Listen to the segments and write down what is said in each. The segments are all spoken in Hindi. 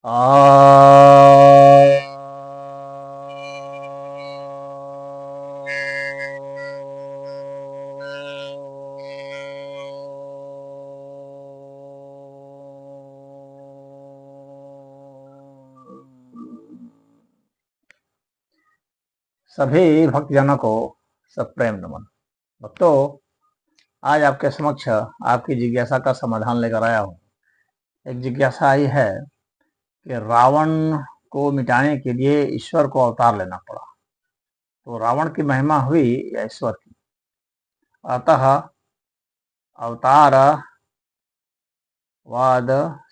आ सभी भक्तजनों को सप्रेम नमन। भक्तों, आज आपके समक्ष आपकी जिज्ञासा का समाधान लेकर आया हूँ। एक जिज्ञासा आई है कि रावण को मिटाने के लिए ईश्वर को अवतार लेना पड़ा, तो रावण की महिमा हुई या ईश्वर की? अतः अवतारवाद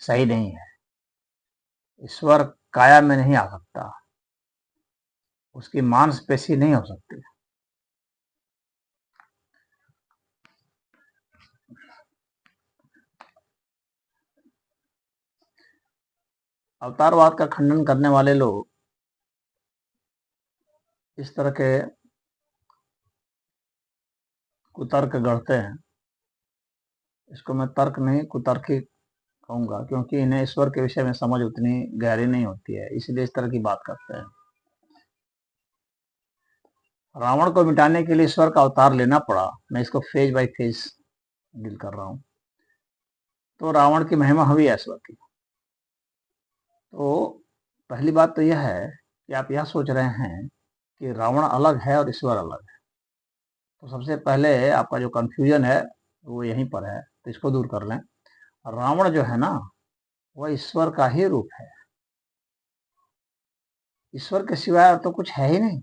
सही नहीं है। ईश्वर काया में नहीं आ सकता, उसकी मांसपेशी नहीं हो सकती। अवतारवाद का खंडन करने वाले लोग इस तरह के कुतर्क गढ़ते हैं। इसको मैं तर्क नहीं, कुतर्क ही कहूँगा, क्योंकि इन्हें ईश्वर के विषय में समझ उतनी गहरी नहीं होती है, इसलिए इस तरह की बात करते हैं। रावण को मिटाने के लिए ईश्वर का अवतार लेना पड़ा। मैं इसको फेज बाय फेज डील कर रहा हूँ। तो रावण की महिमा हुई ईश्वर की। तो पहली बात तो यह है कि आप यह सोच रहे हैं कि रावण अलग है और ईश्वर अलग है। तो सबसे पहले आपका जो कंफ्यूजन है वो यहीं पर है, तो इसको दूर कर लें। रावण जो है ना, वह ईश्वर का ही रूप है। ईश्वर के सिवाय तो कुछ है ही नहीं,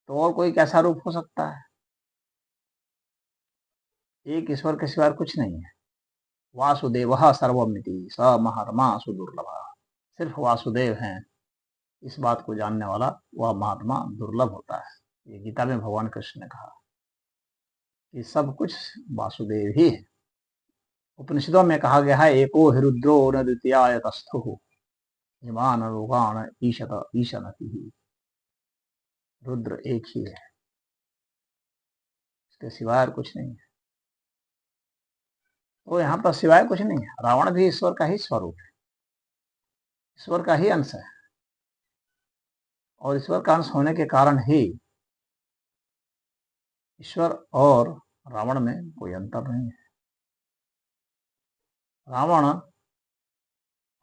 तो और कोई कैसा रूप हो सकता है? एक ईश्वर के सिवाय कुछ नहीं है। वासुदेव सर्वमिति स महात्मा सुदुर्लभ। सिर्फ वासुदेव हैं, इस बात को जानने वाला वह महात्मा दुर्लभ होता है। ये गीता में भगवान कृष्ण ने कहा कि सब कुछ वासुदेव ही है। उपनिषदों में कहा गया है, एको हि रुद्रो न द्वितीयाय तस्थुः इमान रोगान ईशत ईशनति। रुद्र एक ही है, इसके सिवाय कुछ नहीं है। तो यहाँ पर सिवाय कुछ नहीं है। रावण भी ईश्वर का ही स्वरूप है, ईश्वर का ही अंश है, और ईश्वर का अंश होने के कारण ही ईश्वर और रावण में कोई अंतर नहीं है। रावण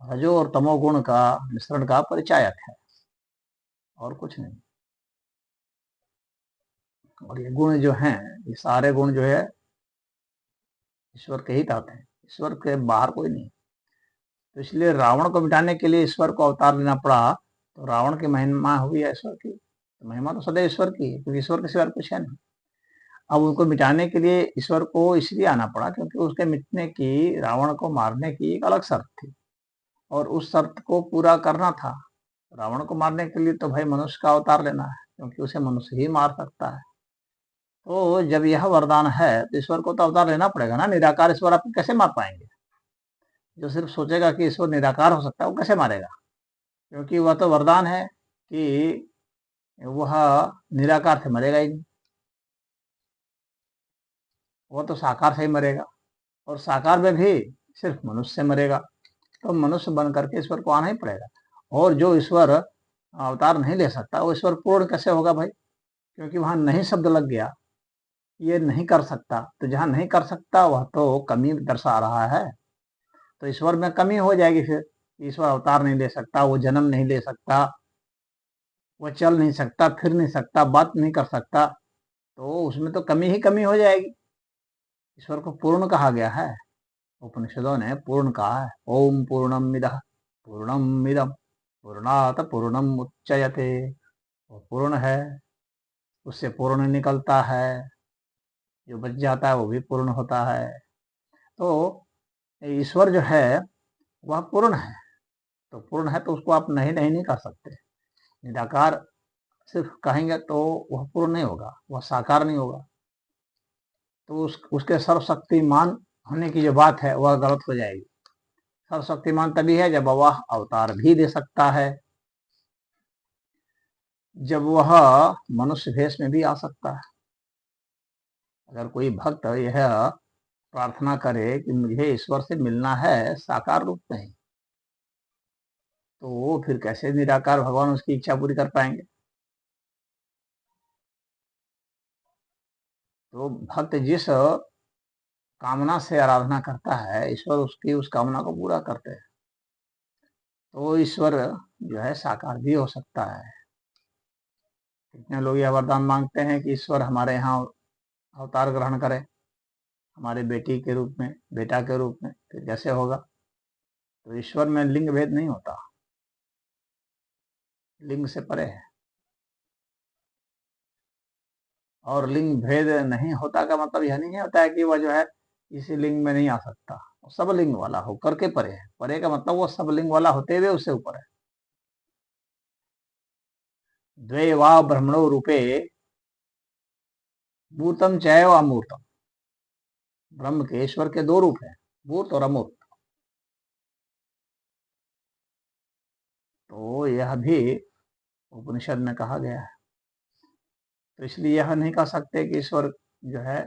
रजो और तमोगुण का मिश्रण का परिचायक है, और कुछ नहीं। और ये गुण जो हैं, ये सारे गुण जो है ईश्वर के ही तहत हैं, ईश्वर के बाहर कोई नहीं। तो इसलिए रावण को मिटाने के लिए ईश्वर को अवतार लेना पड़ा। तो रावण की महिमा हुई है ईश्वर की, तो महिमा तो सदैव ईश्वर की है, क्योंकि ईश्वर के सिवा कुछ है नहीं। अब उनको मिटाने के लिए ईश्वर को इसलिए आना पड़ा क्योंकि उसके मिटने की, रावण को मारने की एक अलग शर्त थी, और उस शर्त को पूरा करना था। रावण को मारने के लिए तो भाई मनुष्य का अवतार लेना है, क्योंकि उसे मनुष्य ही मार सकता है। तो जब यह वरदान है तो ईश्वर को तो अवतार लेना पड़ेगा ना। निराकार ईश्वर आप कैसे मार पाएंगे? जो सिर्फ सोचेगा कि ईश्वर निराकार हो सकता है, वो कैसे मारेगा? क्योंकि वह तो वरदान है कि वह निराकार से मरेगा ही नहीं, वह तो साकार से ही मरेगा, और साकार में भी सिर्फ मनुष्य से मरेगा। तो मनुष्य बन करके ईश्वर को आना ही पड़ेगा। और जो ईश्वर अवतार नहीं ले सकता, वो ईश्वर पूर्ण कैसे होगा भाई? क्योंकि वहां नहीं शब्द लग गया, ये नहीं कर सकता। तो जहां नहीं कर सकता वह तो कमी दर्शा रहा है, तो ईश्वर में कमी हो जाएगी। फिर ईश्वर अवतार नहीं ले सकता, वो जन्म नहीं ले सकता, वो चल नहीं सकता, फिर नहीं सकता, बात नहीं कर सकता, तो उसमें तो कमी ही कमी हो जाएगी। ईश्वर को पूर्ण कहा गया है, उपनिषदों ने पूर्ण कहा है। ओम पूर्णम मिदः पूर्णम मिदम पूर्णात पूर्णम उच्चयते। वो पूर्ण है, उससे पूर्ण निकलता है, जो बच जाता है वो भी पूर्ण होता है। तो ईश्वर जो है वह पूर्ण है। तो पूर्ण है तो उसको आप नहीं नहीं नहीं कर सकते। निराकार सिर्फ कहेंगे तो वह पूर्ण नहीं होगा, वह साकार नहीं होगा। तो उसके सर्वशक्तिमान होने की जो बात है वह गलत हो जाएगी। सर्वशक्तिमान तभी है जब वह अवतार भी दे सकता है, जब वह मनुष्य भेष में भी आ सकता है। अगर कोई भक्त यह प्रार्थना करे कि मुझे ईश्वर से मिलना है साकार रूप में, तो वो फिर कैसे निराकार भगवान उसकी इच्छा पूरी कर पाएंगे। तो भक्त जिस कामना से आराधना करता है, ईश्वर उसकी उस कामना को पूरा करते हैं। तो ईश्वर जो है साकार भी हो सकता है। कितने लोग यह वरदान मांगते हैं कि ईश्वर हमारे यहाँ अवतार ग्रहण करे, हमारे बेटी के रूप में, बेटा के रूप में, फिर कैसे होगा। तो ईश्वर में लिंग भेद नहीं होता, लिंग से परे है। और लिंग भेद नहीं होता का मतलब यह नहीं होता है कि वह जो है इसी लिंग में नहीं आ सकता। सब लिंग वाला होकर के परे है। परे का मतलब वो सब लिंग वाला होते हुए उससे ऊपर है। द्वे वा ब्रह्मणो रूपे मूर्तम चैव अमूर्तम। ब्रह्म के, ईश्वर के दो रूप हैं, मूर्त और अमूर्त। तो यह भी उपनिषद में कहा गया है। तो इसलिए यह नहीं कह सकते कि ईश्वर जो है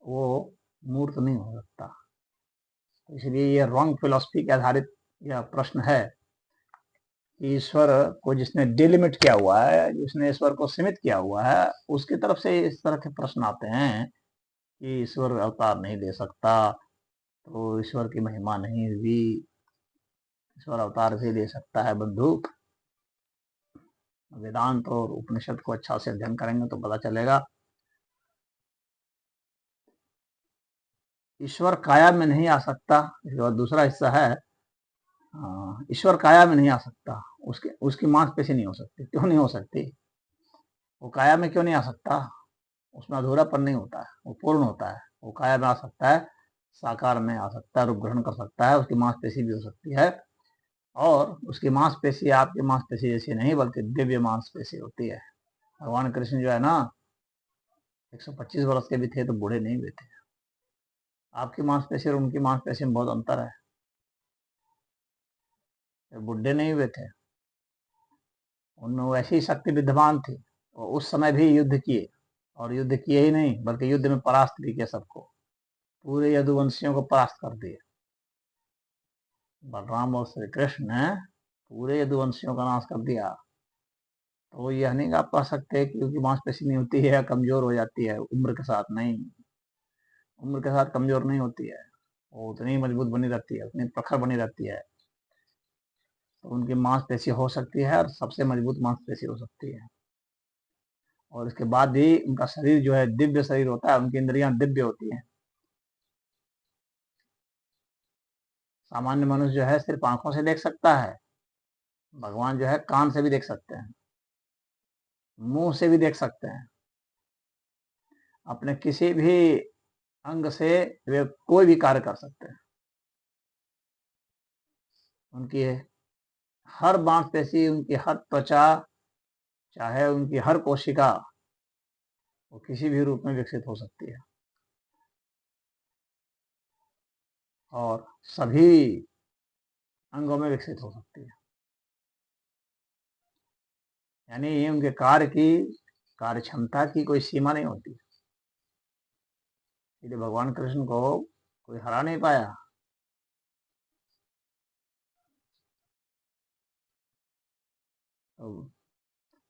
वो मूर्त नहीं हो सकता। तो इसलिए यह रॉन्ग फिलॉसफी के आधारित यह प्रश्न है कि ईश्वर को जिसने डिलिमिट किया हुआ है, जिसने ईश्वर को सीमित किया हुआ है, उसकी तरफ से इस तरह के प्रश्न आते हैं कि ईश्वर अवतार नहीं ले सकता, तो ईश्वर की महिमा नहीं हुई। ईश्वर अवतार भी ले सकता है बंधु। वेदांत और उपनिषद को अच्छा से अध्ययन करेंगे तो पता चलेगा। ईश्वर काया में नहीं आ सकता। इसके बाद दूसरा हिस्सा है, ईश्वर काया में नहीं आ सकता। उसकी मांसपेशी नहीं हो सकती। क्यों नहीं हो सकती? वो काया में क्यों नहीं आ सकता? उसमें अधूरापन नहीं होता है, वो पूर्ण होता है। वो काया में आ सकता है, साकार में आ सकता है, रूप ग्रहण कर सकता है, उसकी मांसपेशी भी हो सकती है। और उसकी मांसपेशी आपकी मांसपेशी जैसी नहीं, बल्कि दिव्य मांसपेशी होती है। भगवान कृष्ण जो है ना 125 वर्ष के भी थे तो बूढ़े नहीं हुए थे। आपकी मांसपेशी और उनकी मांसपेशी में बहुत अंतर है। बुढ़े नहीं हुए थे, उनमें वैसी शक्ति विद्यमान थी। और उस समय भी युद्ध किए, और युद्ध किए ही नहीं बल्कि युद्ध में परास्त भी किया सबको। पूरे यदुवंशियों को परास्त कर दिए। बलराम और श्री कृष्ण ने पूरे यदुवंशियों का नाश कर दिया। तो यह नहीं आप कह सकते कि उनकी मांसपेशी नहीं होती है या कमजोर हो जाती है उम्र के साथ। नहीं, उम्र के साथ कमजोर नहीं होती है, वो उतनी मजबूत बनी रहती है, उतनी प्रखर बनी रहती है। तो उनकी मांसपेशी हो सकती है और सबसे मजबूत मांसपेशी हो सकती है। और इसके बाद भी उनका शरीर जो है दिव्य शरीर होता है, उनकी इंद्रियां दिव्य होती हैं। सामान्य मनुष्य जो है सिर्फ आंखों से देख सकता है, भगवान जो है कान से भी देख सकते हैं, मुंह से भी देख सकते हैं, अपने किसी भी अंग से वे कोई भी कार्य कर सकते हैं। उनकी हर मांसपेशी, उनकी हर त्वचा, चाहे उनकी हर कोशिका, वो किसी भी रूप में विकसित हो सकती है। और सभी अंगों में विकसित हो सकती है। यानी ये उनके कार्य की, कार्य क्षमता की कोई सीमा नहीं होती। इसलिए भगवान कृष्ण को कोई हरा नहीं पाया। तो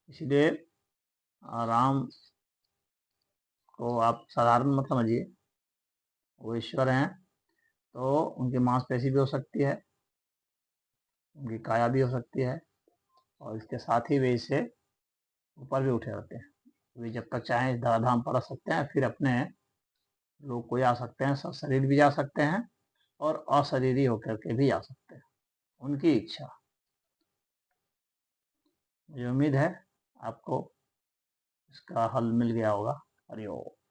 इसलिए राम को आप साधारण मत समझिए, वो ईश्वर हैं। तो उनकी मांसपेशी भी हो सकती है, उनकी काया भी हो सकती है, और इसके साथ ही वे इससे ऊपर भी उठे रहते हैं। वे जब तक चाहें धराधाम पर रह सकते हैं, फिर अपने लोग कोई आ सकते हैं, सब शरीर भी जा सकते हैं और अशरीरी होकर के भी आ सकते हैं, उनकी इच्छा। मुझे उम्मीद है आपको इसका हल मिल गया होगा। हरिओम।